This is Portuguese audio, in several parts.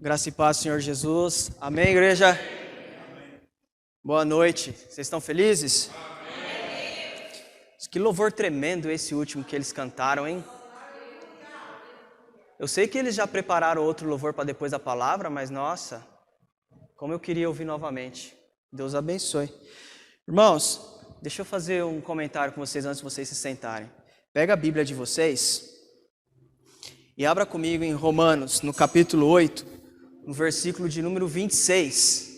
Graça e paz, Senhor Jesus. Amém, igreja? Amém. Boa noite. Vocês estão felizes? Amém. Que louvor tremendo esse último que eles cantaram, hein? Eu sei que eles já prepararam outro louvor para depois da palavra, mas nossa, como eu queria ouvir novamente. Deus abençoe. Irmãos, deixa eu fazer um comentário com vocês antes de vocês se sentarem. Pega a Bíblia de vocês e abra comigo em Romanos, no capítulo 8, no versículo de número 26.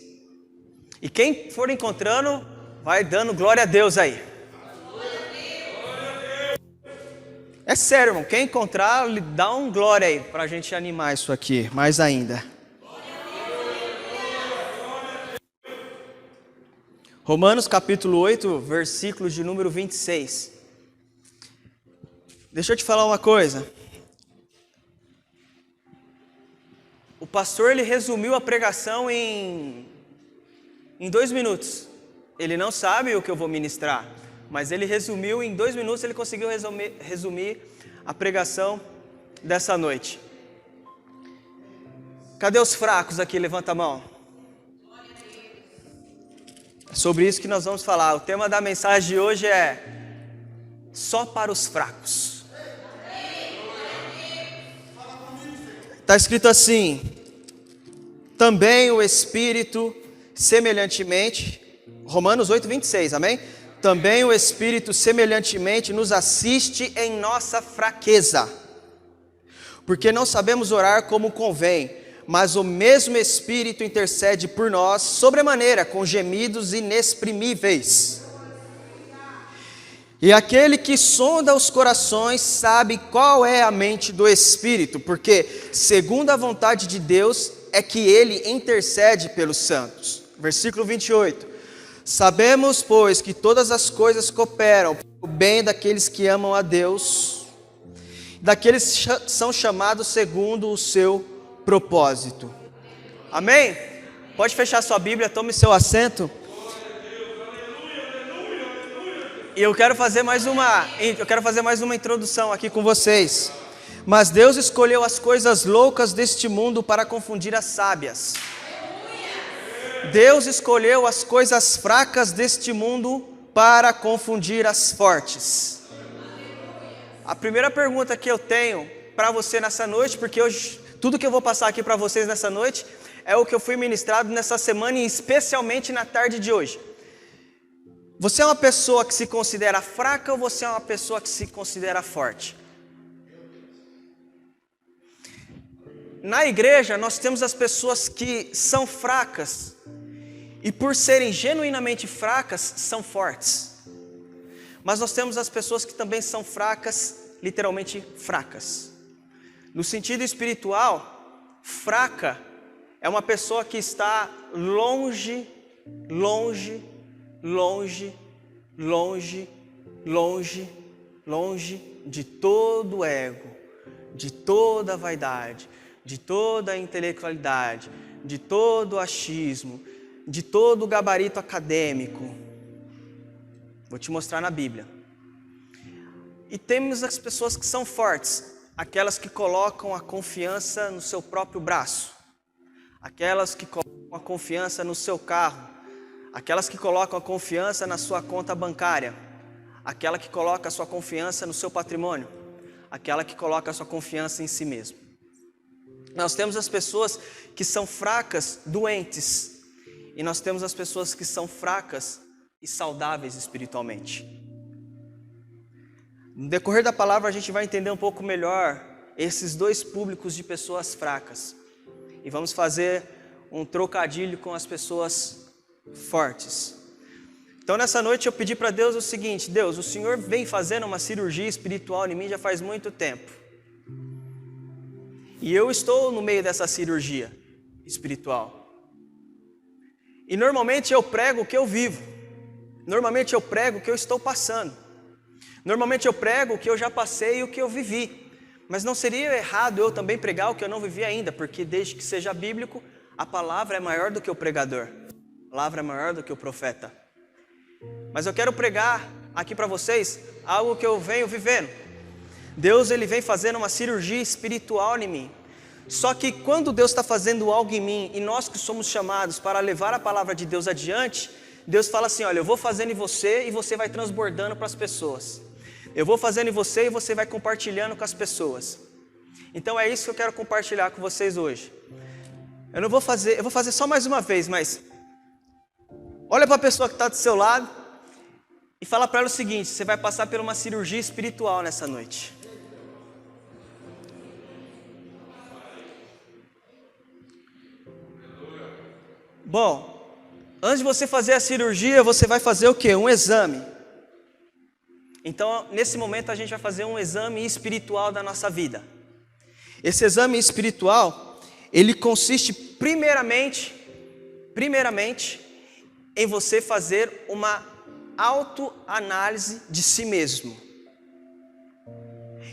E quem for encontrando, vai dando glória a Deus aí. É sério, irmão. Quem encontrar, dá um glória aí, para a gente animar isso aqui, mais ainda. Romanos capítulo 8, versículo de número 26. Deixa eu te falar uma coisa. O pastor, ele resumiu a pregação em 2 minutos. Ele não sabe o que eu vou ministrar, mas ele resumiu em 2 minutos, ele conseguiu resumir a pregação dessa noite. Cadê os fracos aqui? Levanta a mão. É sobre isso que nós vamos falar. O tema da mensagem de hoje é só para os fracos. Está escrito assim: também o Espírito semelhantemente, Romanos 8, 26, amém? Também o Espírito semelhantemente nos assiste em nossa fraqueza, porque não sabemos orar como convém, mas o mesmo Espírito intercede por nós sobremaneira, com gemidos inexprimíveis. E aquele que sonda os corações sabe qual é a mente do Espírito, porque segundo a vontade de Deus é que ele intercede pelos santos. Versículo 28. Sabemos, pois, que todas as coisas cooperam para o bem daqueles que amam a Deus, daqueles que são chamados segundo o seu propósito. Amém? Pode fechar sua Bíblia, tome seu assento. E eu quero fazer mais uma introdução aqui com vocês. Mas Deus escolheu as coisas loucas deste mundo para confundir as sábias. Deus escolheu as coisas fracas deste mundo para confundir as fortes. A primeira pergunta que eu tenho para você nessa noite, porque hoje tudo que eu vou passar aqui para vocês nessa noite é o que eu fui ministrado nessa semana e especialmente na tarde de hoje. Você é uma pessoa que se considera fraca ou você é uma pessoa que se considera forte? Na igreja nós temos as pessoas que são fracas e por serem genuinamente fracas são fortes. Mas nós temos as pessoas que também são fracas, literalmente fracas. No sentido espiritual, fraca é uma pessoa que está longe de todo ego, de toda vaidade, de toda intelectualidade, de todo achismo, de todo gabarito acadêmico. Vou te mostrar na Bíblia. E temos as pessoas que são fortes, aquelas que colocam a confiança no seu próprio braço, aquelas que colocam a confiança no seu carro, aquelas que colocam a confiança na sua conta bancária, aquela que coloca a sua confiança no seu patrimônio, aquela que coloca a sua confiança em si mesmo. Nós temos as pessoas que são fracas, doentes, e nós temos as pessoas que são fracas e saudáveis espiritualmente. No decorrer da palavra a gente vai entender um pouco melhor esses dois públicos de pessoas fracas. E vamos fazer um trocadilho com as pessoas fortes. Então nessa noite eu pedi para Deus o seguinte: Deus, o Senhor vem fazendo uma cirurgia espiritual em mim já faz muito tempo. E eu estou no meio dessa cirurgia espiritual. E normalmente eu prego o que eu vivo. Normalmente eu prego o que eu estou passando. Normalmente eu prego o que eu já passei e o que eu vivi. Mas não seria errado eu também pregar o que eu não vivi ainda, porque desde que seja bíblico, a palavra é maior do que o pregador. A palavra é maior do que o profeta. Mas eu quero pregar aqui para vocês algo que eu venho vivendo. Deus, ele vem fazendo uma cirurgia espiritual em mim. Só que quando Deus está fazendo algo em mim, e nós que somos chamados para levar a palavra de Deus adiante, Deus fala assim, olha, eu vou fazendo em você e você vai transbordando para as pessoas. Eu vou fazendo em você e você vai compartilhando com as pessoas. Então é isso que eu quero compartilhar com vocês hoje. Eu vou fazer só mais uma vez, mas olha para a pessoa que está do seu lado e fala para ela o seguinte, você vai passar por uma cirurgia espiritual nessa noite. Bom, antes de você fazer a cirurgia, você vai fazer o quê? Um exame. Então, nesse momento, a gente vai fazer um exame espiritual da nossa vida. Esse exame espiritual, ele consiste primeiramente, em você fazer uma autoanálise de si mesmo.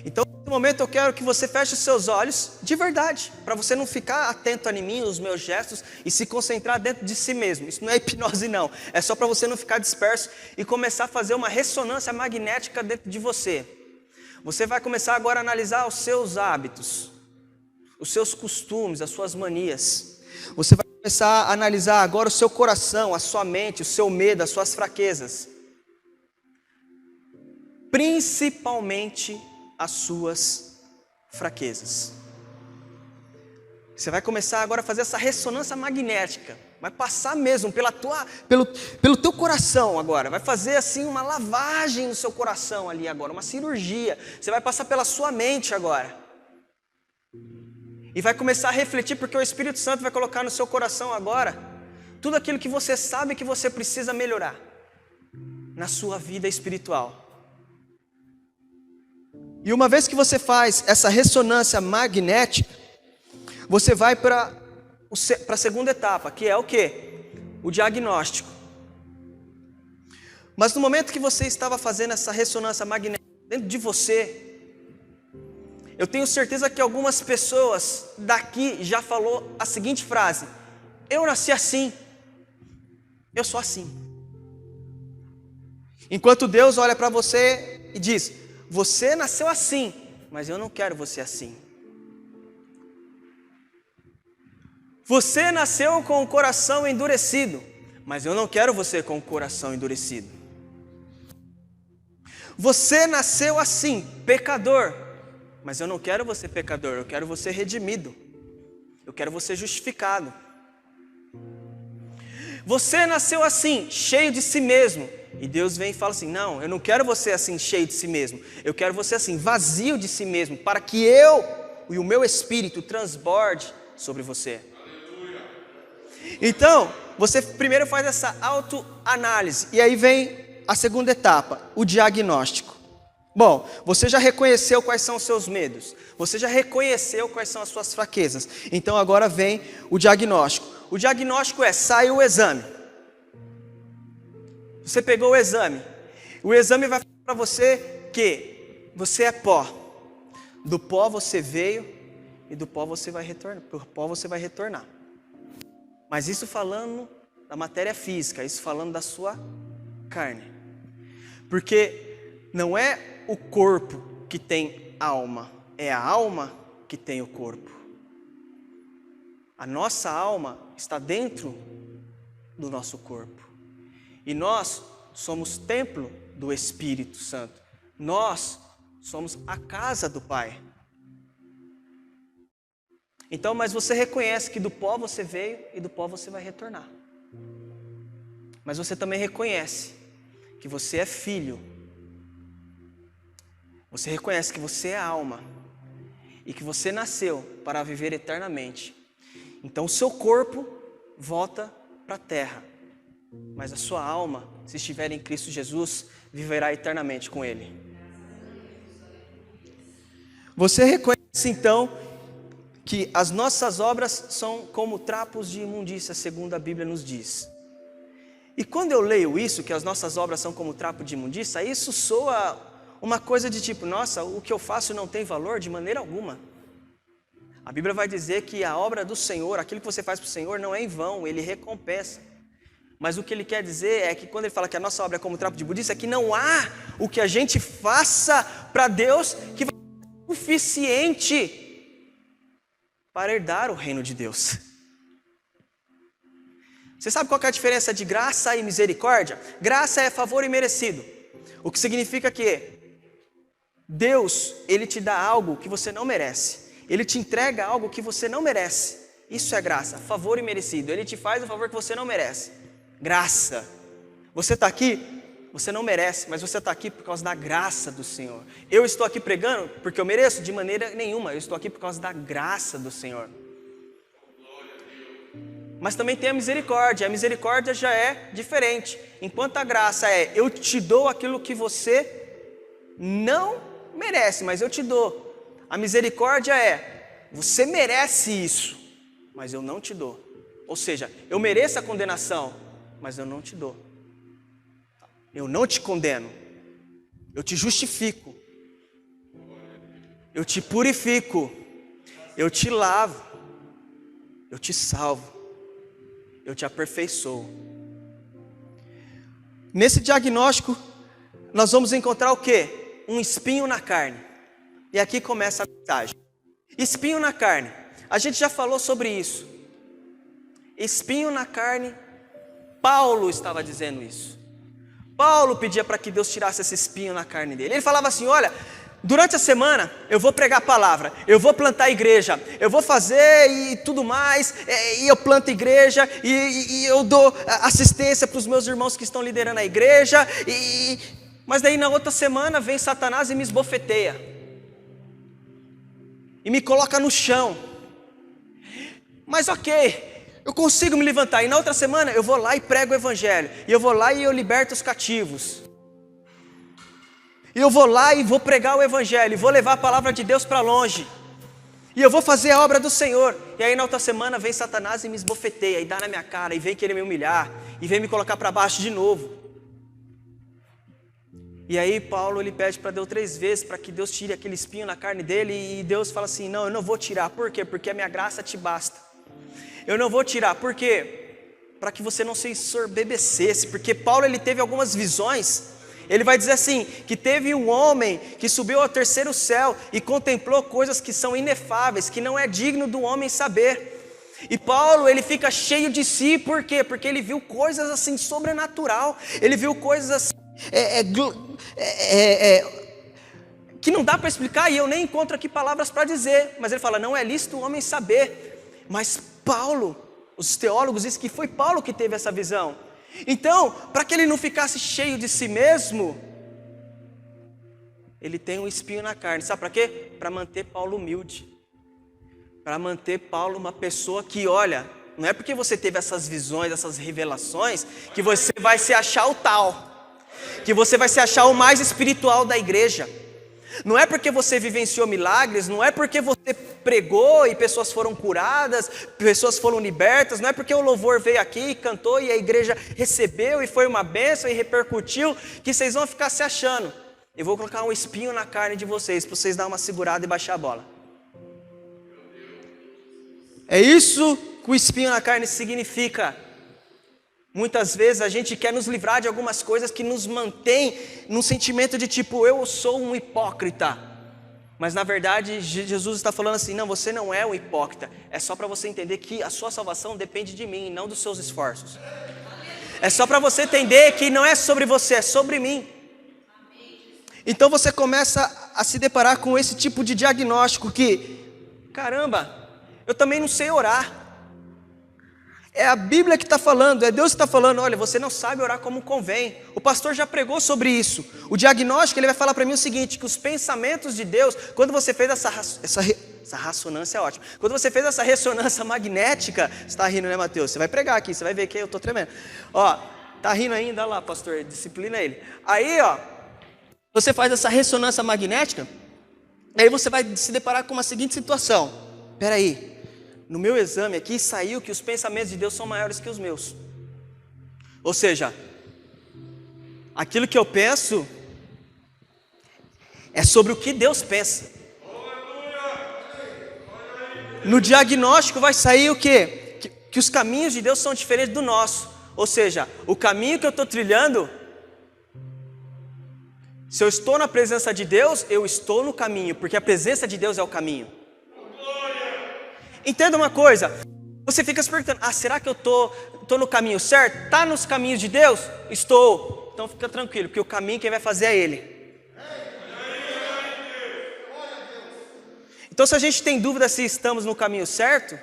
Então, nesse momento eu quero que você feche os seus olhos de verdade, para você não ficar atento a mim, os meus gestos, e se concentrar dentro de si mesmo. Isso não é hipnose não, é só para você não ficar disperso e começar a fazer uma ressonância magnética dentro de você. Você vai começar agora a analisar os seus hábitos, os seus costumes, as suas manias. Você vai começar a analisar agora o seu coração, a sua mente, o seu medo, as suas fraquezas. Principalmente as suas fraquezas. Você vai começar agora a fazer essa ressonância magnética. Vai passar mesmo pelo teu coração agora. Vai fazer assim uma lavagem no seu coração ali agora, uma cirurgia. Você vai passar pela sua mente agora. E vai começar a refletir, porque o Espírito Santo vai colocar no seu coração agora tudo aquilo que você sabe que você precisa melhorar na sua vida espiritual. E uma vez que você faz essa ressonância magnética, você vai para a segunda etapa, que é o quê? O diagnóstico. Mas no momento que você estava fazendo essa ressonância magnética dentro de você, eu tenho certeza que algumas pessoas daqui já falou a seguinte frase: eu nasci assim, eu sou assim. Enquanto Deus olha para você e diz: você nasceu assim, mas eu não quero você assim. Você nasceu com o coração endurecido, mas eu não quero você com o coração endurecido. Você nasceu assim, pecador, mas eu não quero você pecador, eu quero você redimido. Eu quero você justificado. Você nasceu assim, cheio de si mesmo. E Deus vem e fala assim: não, eu não quero você assim cheio de si mesmo. Eu quero você assim vazio de si mesmo, para que eu e o meu espírito transborde sobre você. Aleluia. Então, você primeiro faz essa autoanálise. E aí vem a segunda etapa, o diagnóstico. Bom, você já reconheceu quais são os seus medos. Você já reconheceu quais são as suas fraquezas. Então agora vem o diagnóstico. O diagnóstico sai o exame. Você pegou o exame vai falar para você que você é pó. Do pó você veio e do pó você vai retornar. Por pó você vai retornar. Mas isso falando da matéria física, isso falando da sua carne. Porque não é o corpo que tem alma, é a alma que tem o corpo. A nossa alma está dentro do nosso corpo. E nós somos templo do Espírito Santo. Nós somos a casa do Pai. Então, mas você reconhece que do pó você veio e do pó você vai retornar. Mas você também reconhece que você é filho. Você reconhece que você é alma. E que você nasceu para viver eternamente. Então o seu corpo volta para a terra. Mas a sua alma, se estiver em Cristo Jesus, viverá eternamente com Ele. Você reconhece então que as nossas obras são como trapos de imundícia, segundo a Bíblia nos diz. E quando eu leio isso, que as nossas obras são como trapo de imundícia, isso soa uma coisa de tipo: nossa, o que eu faço não tem valor de maneira alguma. A Bíblia vai dizer que a obra do Senhor, aquilo que você faz para o Senhor, não é em vão, Ele recompensa. Mas o que Ele quer dizer é que quando Ele fala que a nossa obra é como trapo de imundícia, é que não há o que a gente faça para Deus que vai ser suficiente para herdar o reino de Deus. Você sabe qual que é a diferença de graça e misericórdia? Graça é favor imerecido, o que significa que Deus, Ele te dá algo que você não merece. Ele te entrega algo que você não merece. Isso é graça, favor imerecido. Ele te faz um favor que você não merece. Graça. Você está aqui, você não merece, mas você está aqui por causa da graça do Senhor. Eu estou aqui pregando porque eu mereço? De maneira nenhuma. Eu estou aqui por causa da graça do Senhor. Mas também tem a misericórdia. A misericórdia já é diferente. Enquanto a graça é, eu te dou aquilo que você não merece, mas eu te dou. A misericórdia é, você merece isso, mas eu não te dou. Ou seja, eu mereço a condenação, mas eu não te dou. Eu não te condeno. Eu te justifico. Eu te purifico. Eu te lavo. Eu te salvo. Eu te aperfeiçoo. Nesse diagnóstico, nós vamos encontrar o quê? Um espinho na carne. E aqui começa a mensagem. Espinho na carne. A gente já falou sobre isso. Espinho na carne. Paulo estava dizendo isso. Paulo pedia para que Deus tirasse esse espinho na carne dele. Ele falava assim, olha, durante a semana eu vou pregar a palavra, eu vou plantar a igreja, eu vou fazer e tudo mais, e eu planto a igreja, e eu dou assistência para os meus irmãos que estão liderando a igreja, mas daí na outra semana vem Satanás e me esbofeteia, e me coloca no chão. Mas ok, eu consigo me levantar, e na outra semana eu vou lá e prego o evangelho, e eu vou lá e eu liberto os cativos. E eu vou lá e vou pregar o evangelho, e vou levar a palavra de Deus para longe. E eu vou fazer a obra do Senhor. E aí na outra semana vem Satanás e me esbofeteia, e dá na minha cara, e vem querer me humilhar, e vem me colocar para baixo de novo. E aí Paulo ele pede para Deus 3 vezes, para que Deus tire aquele espinho na carne dele, e Deus fala assim, não, eu não vou tirar. Por quê? Porque a minha graça te basta. Eu não vou tirar, por quê? Para que você não se ensoberbecesse, porque Paulo ele teve algumas visões. Ele vai dizer assim, que teve um homem que subiu ao 3º céu e contemplou coisas que são inefáveis, que não é digno do homem saber. E Paulo, ele fica cheio de si, por quê? Porque ele viu coisas assim, sobrenatural, ele viu coisas assim, que não dá para explicar, e eu nem encontro aqui palavras para dizer, mas ele fala, não é lícito o homem saber, mas Paulo, os teólogos dizem que foi Paulo que teve essa visão. Então, para que ele não ficasse cheio de si mesmo, ele tem um espinho na carne. Sabe para quê? Para manter Paulo humilde. Para manter Paulo uma pessoa que, olha, não é porque você teve essas visões, essas revelações, que você vai se achar o tal. Que você vai se achar o mais espiritual da igreja. Não é porque você vivenciou milagres, não é porque você pregou e pessoas foram curadas, pessoas foram libertas, não é porque o louvor veio aqui e cantou e a igreja recebeu e foi uma bênção e repercutiu, que vocês vão ficar se achando. Eu vou colocar um espinho na carne de vocês, para vocês darem uma segurada e baixar a bola. É isso que o espinho na carne significa. Muitas vezes a gente quer nos livrar de algumas coisas que nos mantém num sentimento de tipo, eu sou um hipócrita. Mas na verdade Jesus está falando assim, não, você não é um hipócrita. É só para você entender que a sua salvação depende de mim, não dos seus esforços. É só para você entender que não é sobre você, é sobre mim. Então você começa a se deparar com esse tipo de diagnóstico que, caramba, eu também não sei orar. É a Bíblia que está falando, é Deus que está falando, olha, você não sabe orar como convém. O pastor já pregou sobre isso. O diagnóstico, ele vai falar para mim o seguinte, que os pensamentos de Deus, quando você fez essa ressonância é ótima. Quando você fez essa ressonância magnética, você está rindo, né, Mateus? Você vai pregar aqui, você vai ver que eu estou tremendo. Ó, tá rindo ainda? Olha lá, pastor, disciplina ele. Aí, ó, você faz essa ressonância magnética, aí você vai se deparar com uma seguinte situação. Espera aí. No meu exame aqui saiu que os pensamentos de Deus são maiores que os meus. Ou seja, aquilo que eu penso é sobre o que Deus pensa. No diagnóstico vai sair o quê? Que os caminhos de Deus são diferentes do nosso. Ou seja, o caminho que eu estou trilhando, se eu estou na presença de Deus, eu estou no caminho, porque a presença de Deus é o caminho. Entenda uma coisa, você fica se perguntando, será que eu tô no caminho certo? Está nos caminhos de Deus? Estou. Então fica tranquilo, porque o caminho quem vai fazer é Ele. Então se a gente tem dúvida se estamos no caminho certo,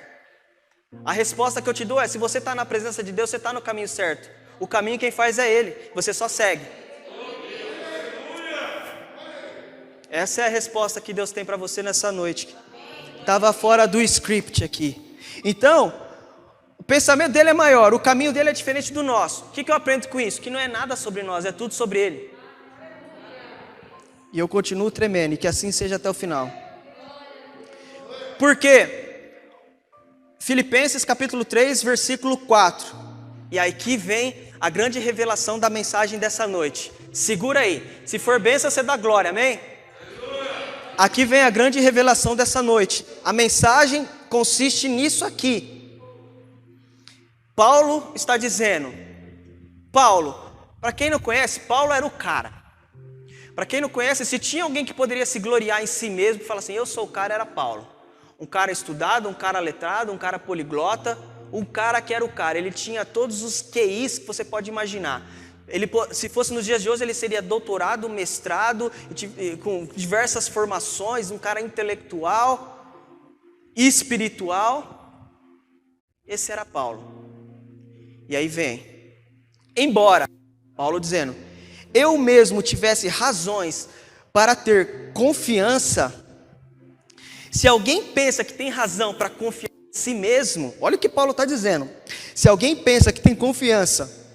a resposta que eu te dou é, se você está na presença de Deus, você está no caminho certo. O caminho quem faz é Ele, você só segue. Essa é a resposta que Deus tem para você nessa noite. Estava fora do script aqui. Então, o pensamento dele é maior, o caminho dele é diferente do nosso. O que eu aprendo com isso? Que não é nada sobre nós, é tudo sobre Ele. E eu continuo tremendo, e que assim seja até o final. Por quê? Filipenses capítulo 3, versículo 4. E aqui vem a grande revelação da mensagem dessa noite. Segura aí. Se for bênção, você dá glória, amém? Aqui vem a grande revelação dessa noite. A mensagem consiste nisso aqui. Paulo está dizendo. Paulo, para quem não conhece, Paulo era o cara. Para quem não conhece, se tinha alguém que poderia se gloriar em si mesmo e falar assim, eu sou o cara, era Paulo. Um cara estudado, um cara letrado, um cara poliglota, um cara que era o cara. Ele tinha todos os QIs que você pode imaginar. Ele, se fosse nos dias de hoje, ele seria doutorado, mestrado, com diversas formações, um cara intelectual, espiritual. Esse era Paulo. E aí vem, embora, Paulo dizendo, eu mesmo tivesse razões para ter confiança. Se alguém pensa que tem razão para confiar em si mesmo, olha o que Paulo está dizendo. Se alguém pensa que tem confiança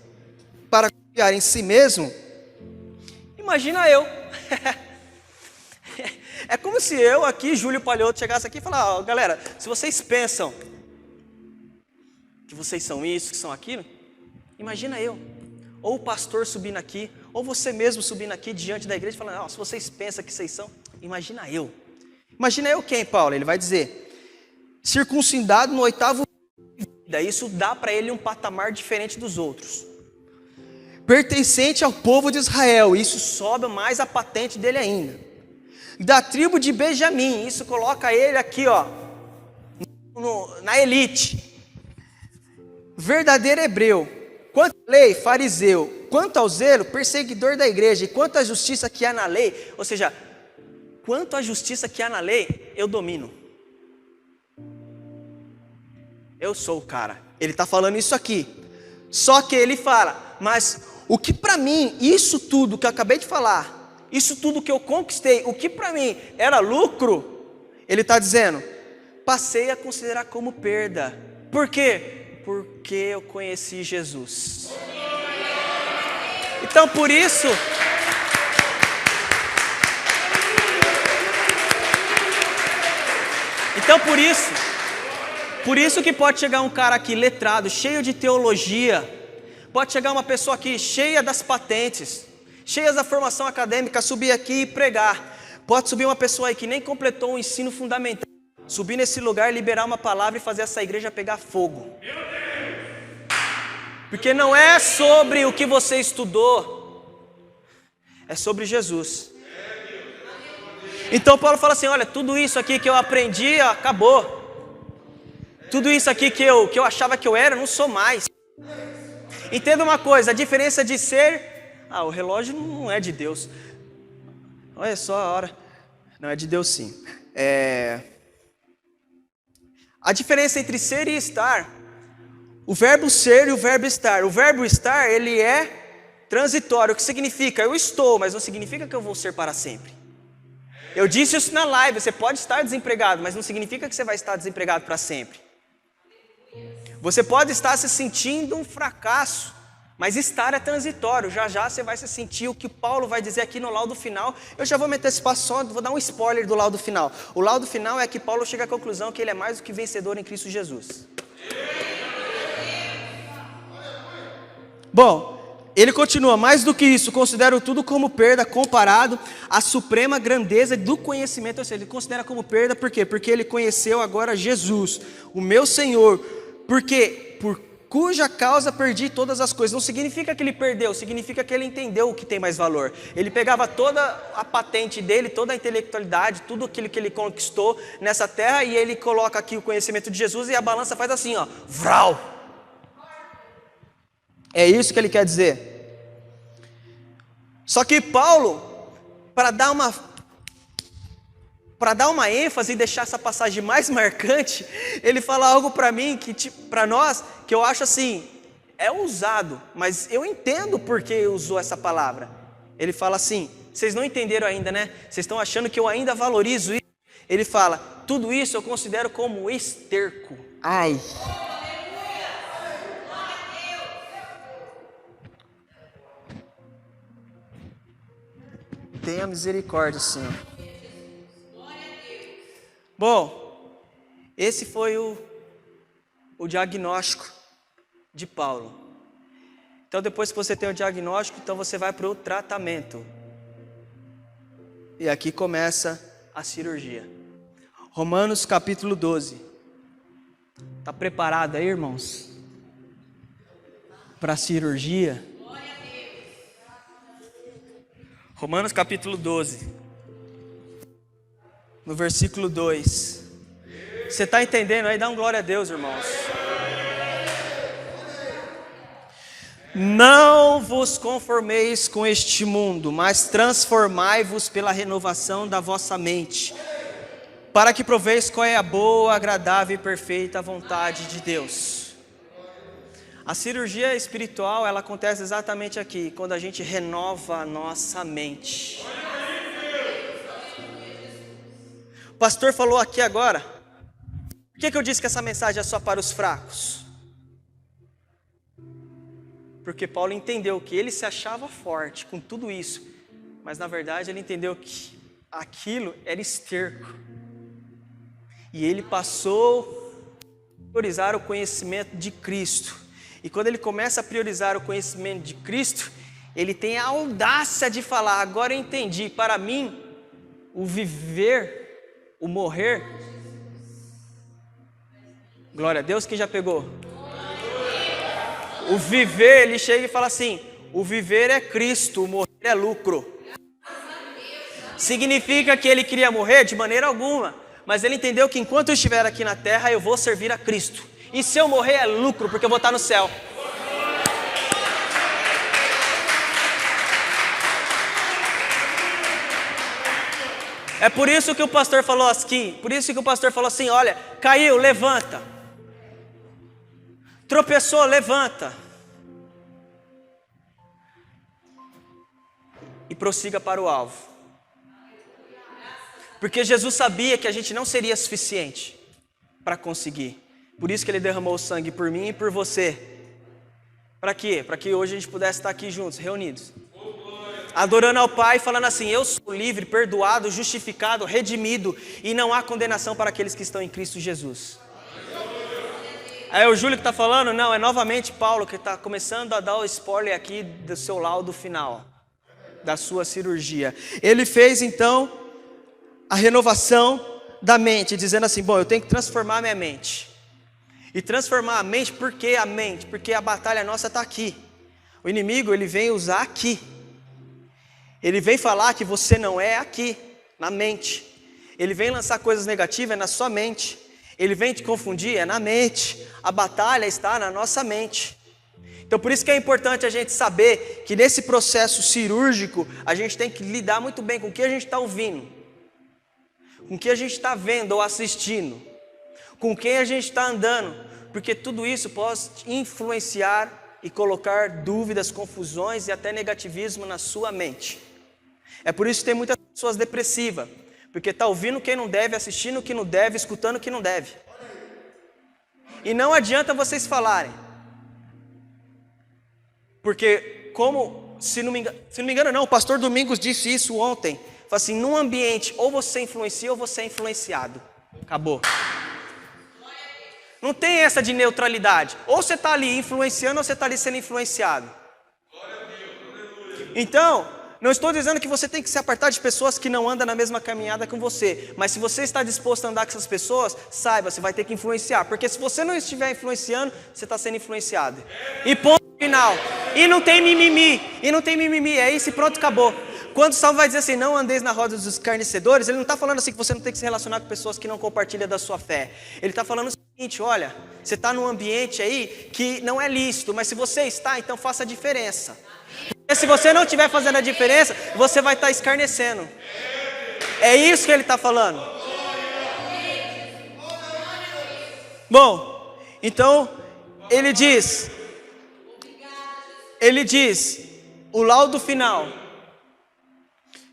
para confiar em si mesmo, imagina eu. É como se eu aqui, Júlio Palhoto, chegasse aqui e falasse, galera, se vocês pensam que vocês são isso, que são aquilo, imagina eu. Ou o pastor subindo aqui, ou você mesmo subindo aqui diante da igreja e falando, se vocês pensam que vocês são, imagina eu. Imagina eu quem, Paulo? Ele vai dizer, circuncidado no 8º dia, isso dá para ele um patamar diferente dos outros. Pertencente ao povo de Israel, isso sobe mais a patente dele ainda. Da tribo de Benjamim, isso coloca ele aqui, na elite. Verdadeiro hebreu, quanto à lei, fariseu, quanto ao zelo, perseguidor da igreja, e quanto à justiça que há na lei, ou seja, quanto à justiça que há na lei, eu domino. Eu sou o cara. Ele está falando isso aqui. Só que ele fala, mas o que para mim, isso tudo que eu acabei de falar, isso tudo que eu conquistei, o que para mim era lucro, ele está dizendo, passei a considerar como perda. Por quê? Porque eu conheci Jesus. Então por isso... Então por isso que pode chegar um cara aqui letrado, cheio de teologia, pode chegar uma pessoa aqui cheia das patentes, cheia da formação acadêmica, subir aqui e pregar. Pode subir uma pessoa aí que nem completou o ensino fundamental, subir nesse lugar, liberar uma palavra e fazer essa igreja pegar fogo. Porque não é sobre o que você estudou, é sobre Jesus. Então Paulo fala assim, olha, tudo isso aqui que eu aprendi, acabou. Tudo isso aqui que eu achava que eu era, não sou mais. Entenda uma coisa, a diferença de ser... o relógio não é de Deus. Olha só a hora. Não, é de Deus sim. A diferença entre ser e estar. O verbo ser e o verbo estar. O verbo estar, ele é transitório. O que significa? Eu estou, mas não significa que eu vou ser para sempre. Eu disse isso na live, você pode estar desempregado, mas não significa que você vai estar desempregado para sempre. Você pode estar se sentindo um fracasso, mas estar é transitório. Já já você vai se sentir o que Paulo vai dizer aqui no laudo final. Eu já vou me antecipar só, vou dar um spoiler do laudo final. O laudo final é que Paulo chega à conclusão que ele é mais do que vencedor em Cristo Jesus. Bom, ele continua, mais do que isso, considero tudo como perda comparado à suprema grandeza do conhecimento. Ou seja, ele considera como perda, por quê? Porque ele conheceu agora Jesus, o meu Senhor. Porque por cuja causa perdi todas as coisas. Não significa que ele perdeu, significa que ele entendeu o que tem mais valor. Ele pegava toda a patente dele, toda a intelectualidade, tudo aquilo que ele conquistou nessa terra, e ele coloca aqui o conhecimento de Jesus, e a balança faz assim, ó, vral. É isso que ele quer dizer. Só que Paulo, para dar uma ênfase e deixar essa passagem mais marcante, ele fala algo para mim, para nós, que eu acho assim, é ousado, mas eu entendo porque usou essa palavra. Ele fala assim, vocês não entenderam ainda, né? Vocês estão achando que eu ainda valorizo isso? Ele fala, tudo isso eu considero como esterco. Ai. Tenha misericórdia, Senhor. Bom, esse foi o diagnóstico de Paulo. Então, depois que você tem o diagnóstico, então você vai para o tratamento. E aqui começa a cirurgia. Romanos capítulo 12. Está preparado aí, irmãos? Para a cirurgia? Romanos capítulo 12, no versículo 2. Você está entendendo aí? Dá um glória a Deus, irmãos. Não vos conformeis com este mundo, mas transformai-vos pela renovação da vossa mente, para que proveis qual é a boa, agradável e perfeita vontade de Deus. A cirurgia espiritual, ela acontece exatamente aqui, quando a gente renova a nossa mente. O pastor falou aqui agora, por que eu disse que essa mensagem é só para os fracos? Porque Paulo entendeu que ele se achava forte com tudo isso, mas na verdade ele entendeu que aquilo era esterco. E ele passou a priorizar o conhecimento de Cristo. E quando ele começa a priorizar o conhecimento de Cristo, ele tem a audácia de falar, agora eu entendi, para mim, o viver, o morrer, glória a Deus, quem já pegou? O viver, ele chega e fala assim, o viver é Cristo, o morrer é lucro. Significa que ele queria morrer? De maneira alguma, mas ele entendeu que enquanto eu estiver aqui na terra, eu vou servir a Cristo. E se eu morrer é lucro, porque eu vou estar no céu. É por isso que o pastor falou assim, olha, caiu, levanta. Tropeçou, levanta. E prossiga para o alvo. Porque Jesus sabia que a gente não seria suficiente para conseguir. Por isso que ele derramou o sangue por mim e por você. Para quê? Para que hoje a gente pudesse estar aqui juntos, reunidos. Adorando ao Pai, falando assim, eu sou livre, perdoado, justificado, redimido, e não há condenação para aqueles que estão em Cristo Jesus. É o Júlio que está falando? Não, é novamente Paulo que está começando a dar o spoiler aqui do seu laudo final, da sua cirurgia. Ele fez então a renovação da mente, dizendo assim, bom, eu tenho que transformar a minha mente. E transformar a mente, por que a mente? Porque a batalha nossa está aqui. O inimigo, ele vem usar aqui. Ele vem falar que você não é aqui, na mente. Ele vem lançar coisas negativas na sua mente. Ele vem te confundir, é na mente. A batalha está na nossa mente. Então por isso que é importante a gente saber que nesse processo cirúrgico, a gente tem que lidar muito bem com o que a gente está ouvindo, com o que a gente está vendo ou assistindo, com quem a gente está andando, porque tudo isso pode influenciar e colocar dúvidas, confusões e até negativismo na sua mente. É por isso que tem muitas pessoas depressivas, porque está ouvindo quem não deve, assistindo o que não deve, escutando o que não deve. E não adianta vocês falarem, porque como, se não me engano não, o pastor Domingos disse isso ontem, falou assim, num ambiente ou você influencia ou você é influenciado, acabou. Não tem essa de neutralidade. Ou você está ali influenciando ou você está ali sendo influenciado. Então, Não estou dizendo que você tem que se apartar de pessoas que não andam na mesma caminhada com você. Mas se você está disposto a andar com essas pessoas, saiba, você vai ter que influenciar. Porque se você não estiver influenciando, você está sendo influenciado. E ponto final. E não tem mimimi. É isso e pronto, acabou. Quando o Salmo vai dizer assim, não andeis na roda dos escarnecedores, ele não está falando assim que você não tem que se relacionar com pessoas que não compartilham da sua fé. Ele está falando o seguinte, olha, você está num ambiente aí que não é lícito, mas se você está, então faça a diferença. Porque se você não estiver fazendo a diferença, você vai estar escarnecendo. É isso que ele está falando. Bom, então ele diz, o laudo final.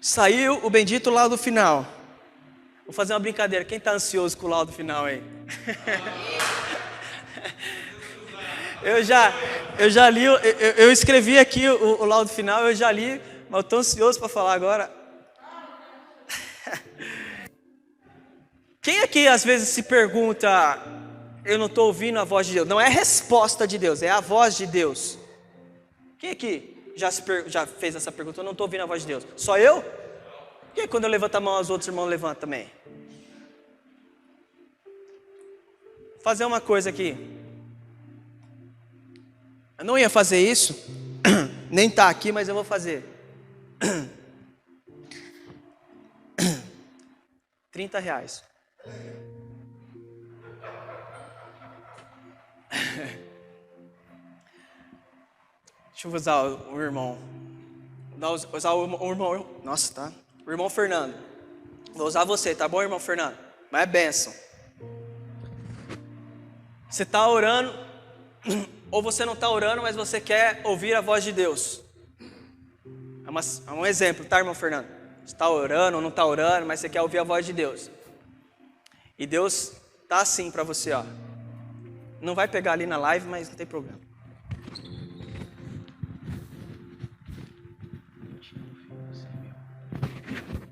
Saiu o bendito laudo final. Vou fazer uma brincadeira. Quem está ansioso com o laudo final aí? Eu já li, eu escrevi aqui o laudo final, eu já li, mas eu estou ansioso para falar agora. Quem aqui às vezes se pergunta, eu não estou ouvindo a voz de Deus? Não é a resposta de Deus, é a voz de Deus. Quem aqui já fez essa pergunta? Eu não estou ouvindo a voz de Deus. Só eu? Por que quando eu levanto a mão, os outros irmãos levantam também? Vou fazer uma coisa aqui. Eu não ia fazer isso, nem está aqui, mas eu vou fazer. R$30. Deixa eu usar o irmão. Usar o irmão. Nossa, tá? O irmão Fernando. Vou usar você, tá bom, irmão Fernando? Mas é bênção. Você está orando, ou você não está orando, mas você quer ouvir a voz de Deus. É um exemplo, tá, irmão Fernando? Você está orando ou não está orando, mas você quer ouvir a voz de Deus. E Deus tá assim para você, ó. Não vai pegar ali na live, mas não tem problema.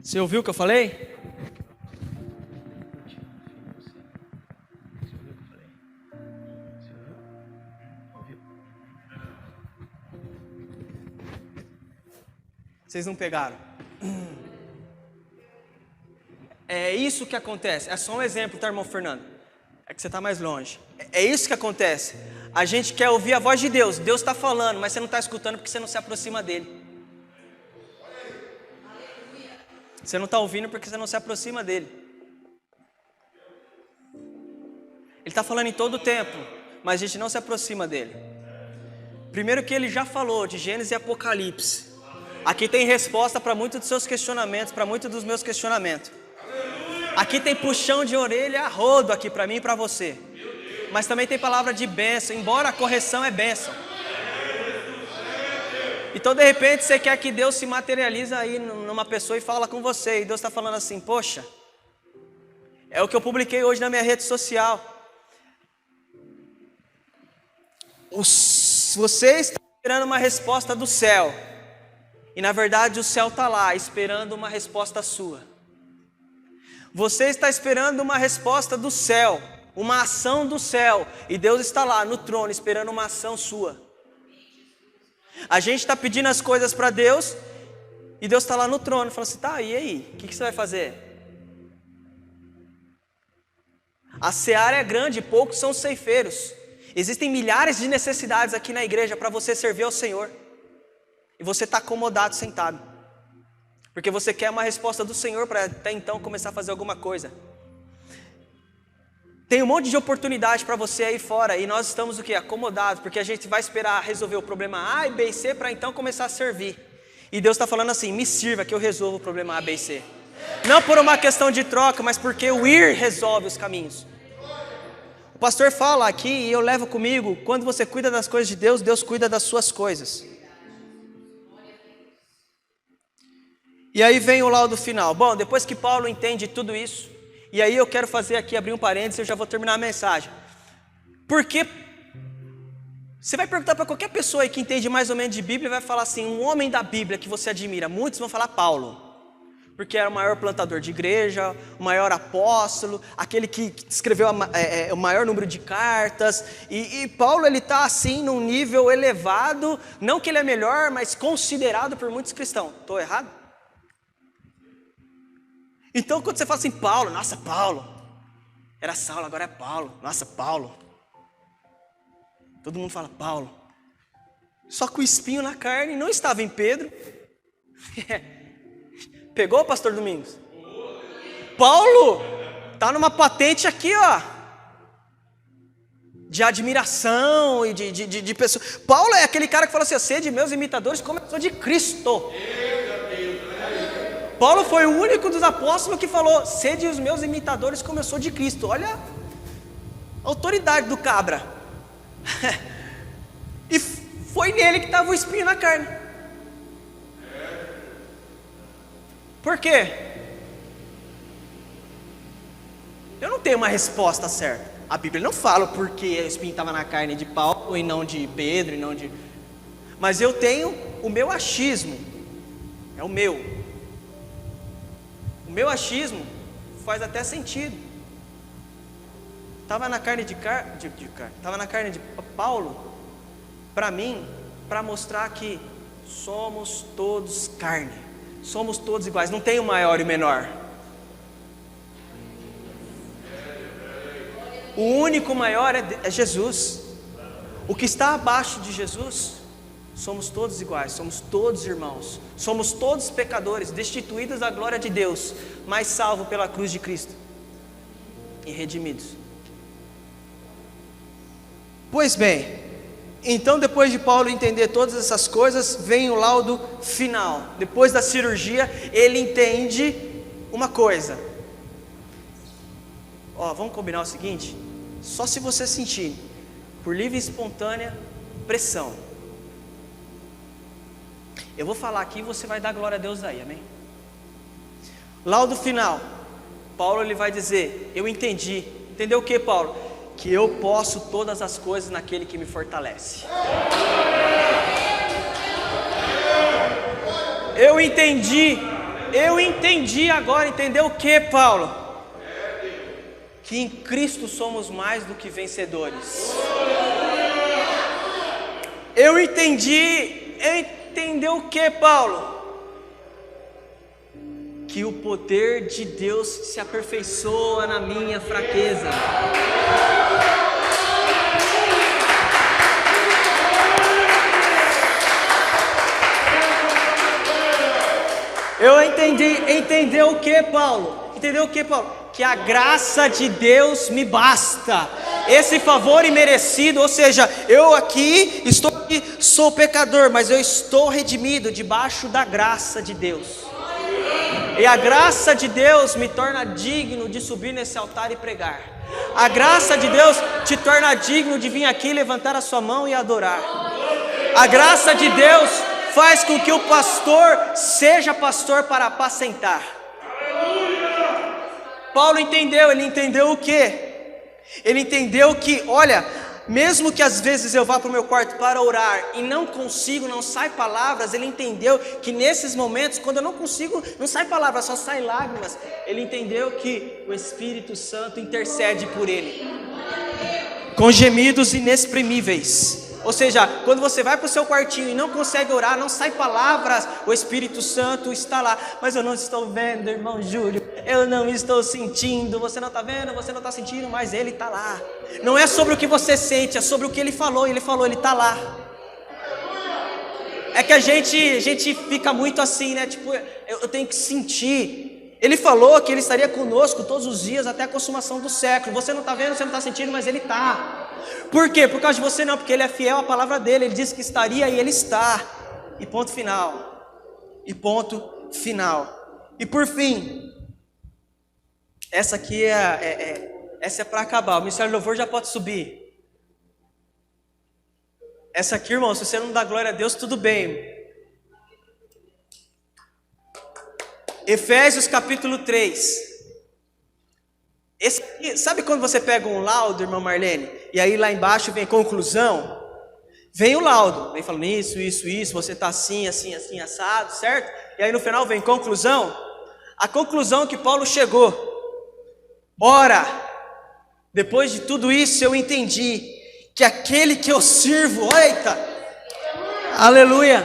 Você ouviu o que eu falei? Vocês não pegaram. É isso que acontece. É só um exemplo, tá, irmão Fernando? É que você está mais longe. É isso que acontece. A gente quer ouvir a voz de Deus. Deus está falando, mas você não está escutando porque você não se aproxima dele. Você não está ouvindo porque você não se aproxima dele. Ele está falando em todo o tempo, mas a gente não se aproxima dele. Primeiro que ele já falou de Gênesis e Apocalipse. Aqui tem resposta para muitos dos seus questionamentos, para muitos dos meus questionamentos. Aqui tem puxão de orelha a rodo aqui para mim e para você. Mas também tem palavra de bênção, embora a correção é bênção. Então de repente você quer que Deus se materialize aí numa pessoa e fala com você. E Deus está falando assim, poxa, é o que eu publiquei hoje na minha rede social. Você está esperando uma resposta do céu. E na verdade o céu está lá esperando uma resposta sua. Você está esperando uma resposta do céu, uma ação do céu. E Deus está lá no trono esperando uma ação sua. A gente está pedindo as coisas para Deus e Deus está lá no trono falando assim, tá, e aí? O que você vai fazer? A seara é grande, poucos são os ceifeiros. Existem milhares de necessidades aqui na igreja para você servir ao Senhor. E você está acomodado, sentado. Porque você quer uma resposta do Senhor para até então começar a fazer alguma coisa. Tem um monte de oportunidade para você aí fora. E nós estamos o quê? Acomodados. Porque a gente vai esperar resolver o problema A e B e C para então começar a servir. E Deus está falando assim, me sirva que eu resolvo o problema A, B e C. Não por uma questão de troca, mas porque o ir resolve os caminhos. O pastor fala aqui e eu levo comigo, quando você cuida das coisas de Deus, Deus cuida das suas coisas. E aí vem o laudo final. Bom, depois que Paulo entende tudo isso, e aí eu quero fazer aqui, abrir um parênteses, eu já vou terminar a mensagem. Porque você vai perguntar para qualquer pessoa aí que entende mais ou menos de Bíblia, vai falar assim, um homem da Bíblia que você admira, muitos vão falar Paulo. porque era o maior plantador de igreja, o maior apóstolo, aquele que escreveu o maior número de cartas, e Paulo ele está assim num nível elevado, não que ele é melhor, mas considerado por muitos cristãos. Estou errado? Então quando você fala assim, Paulo, nossa, Paulo, era Saulo, agora é Paulo, nossa, Paulo, todo mundo fala Paulo, só que o espinho na carne não estava em Pedro. Pegou, pastor Domingos? Paulo tá numa patente aqui, ó, de admiração e de pessoas. Paulo é aquele cara que fala assim, sede meus imitadores como eu sou de Cristo. Paulo foi o único dos apóstolos que falou, sede os meus imitadores como eu sou de Cristo. Olha a autoridade do cabra. E foi nele que estava o espinho na carne. Por quê? Eu não tenho uma resposta certa. A Bíblia não fala porque o espinho estava na carne de Paulo e não de Pedro e não de... Mas eu tenho o meu achismo. É o meu. O meu achismo faz até sentido. Estava na carne estava na carne de Paulo, para mim, para mostrar que somos todos carne. Somos todos iguais, não tem o maior e o menor. O único maior é Jesus. O que está abaixo de Jesus, somos todos iguais, somos todos irmãos, somos todos pecadores, destituídos da glória de Deus, mas salvos pela cruz de Cristo e redimidos. Pois bem, então depois de Paulo entender todas essas coisas, vem o laudo final. Depois da cirurgia, ele entende uma coisa. Vamos combinar o seguinte, só se você sentir, por livre e espontânea pressão, eu vou falar aqui e você vai dar glória a Deus aí, amém? Laudo final, Paulo ele vai dizer, eu entendi. Entendeu o que, Paulo? Que eu posso todas as coisas naquele que me fortalece. Eu entendi agora, entendeu o que, Paulo? Que em Cristo somos mais do que vencedores. Entendeu o que, Paulo? Que o poder de Deus se aperfeiçoa na minha fraqueza. Entendeu o que, Paulo? Entendeu o que, Paulo? Que a graça de Deus me basta. Esse favor imerecido, ou seja, eu aqui sou pecador, mas eu estou redimido debaixo da graça de Deus. E a graça de Deus me torna digno de subir nesse altar e pregar. A graça de Deus te torna digno de vir aqui, levantar a sua mão e adorar. A graça de Deus faz com que o pastor seja pastor para apacentar. Paulo entendeu, ele entendeu o quê? Ele entendeu que, olha, mesmo que às vezes eu vá para o meu quarto para orar e não consigo, não sai palavras, ele entendeu que nesses momentos, quando eu não consigo, não sai palavras, só sai lágrimas. Ele entendeu que o Espírito Santo intercede por ele, com gemidos inexprimíveis. Ou seja, quando você vai para o seu quartinho e não consegue orar, não sai palavras, o Espírito Santo está lá. Mas eu não estou vendo, irmão Júlio, eu não estou sentindo. Você não está vendo, você não está sentindo, mas Ele está lá. Não é sobre o que você sente, é sobre o que Ele falou, Ele está lá. É que a gente fica muito assim, né? Tipo, eu tenho que sentir. Ele falou que Ele estaria conosco todos os dias até a consumação do século. Você não está vendo, você não está sentindo, mas Ele está. Por quê? Por causa de você não, porque Ele é fiel à palavra dEle. Ele disse que estaria e Ele está. E ponto final. E ponto final. E por fim, essa aqui essa é para acabar. O Ministério do Louvor já pode subir. Essa aqui, irmão, se você não dá glória a Deus, tudo bem. Efésios capítulo 3. Sabe quando você pega um laudo, irmã Marlene, e aí lá embaixo vem conclusão? Vem o laudo, vem falando isso, você está assim, assado, certo? E aí no final vem conclusão. A conclusão que Paulo chegou: ora, depois de tudo isso eu entendi que aquele que eu sirvo, eita, aleluia,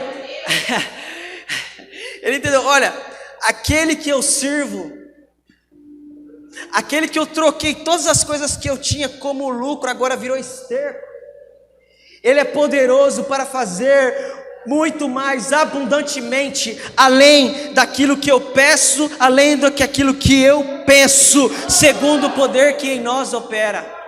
ele entendeu, olha, aquele que eu sirvo, aquele que eu troquei todas as coisas que eu tinha como lucro, agora virou esterco. Ele é poderoso para fazer muito mais abundantemente, além daquilo que eu peço, além do que aquilo que eu penso, segundo o poder que em nós opera.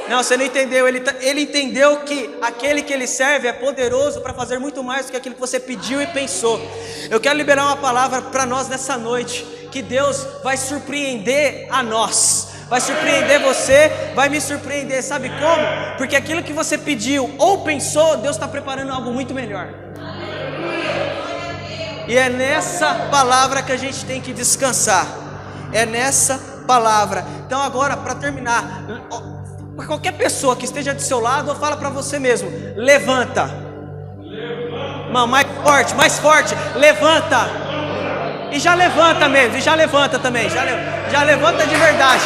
Não, você não entendeu. Ele entendeu que aquele que ele serve é poderoso para fazer muito mais do que aquilo que você pediu e pensou. Eu quero liberar uma palavra para nós nessa noite, que Deus vai surpreender a nós, vai surpreender você, vai me surpreender. Sabe como? Porque aquilo que você pediu ou pensou, Deus está preparando algo muito melhor. E é nessa palavra que a gente tem que descansar. É nessa palavra. Então agora, para terminar, para qualquer pessoa que esteja do seu lado, ou fala para você mesmo: levanta. Mano, mais forte, levanta. E já levanta mesmo, e já levanta também, já levanta de verdade.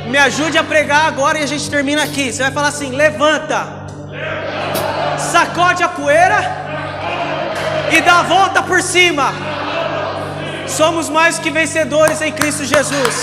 Me ajude a pregar agora e a gente termina aqui. Você vai falar assim: levanta, sacode a poeira e dá a volta por cima. Somos mais que vencedores em Cristo Jesus.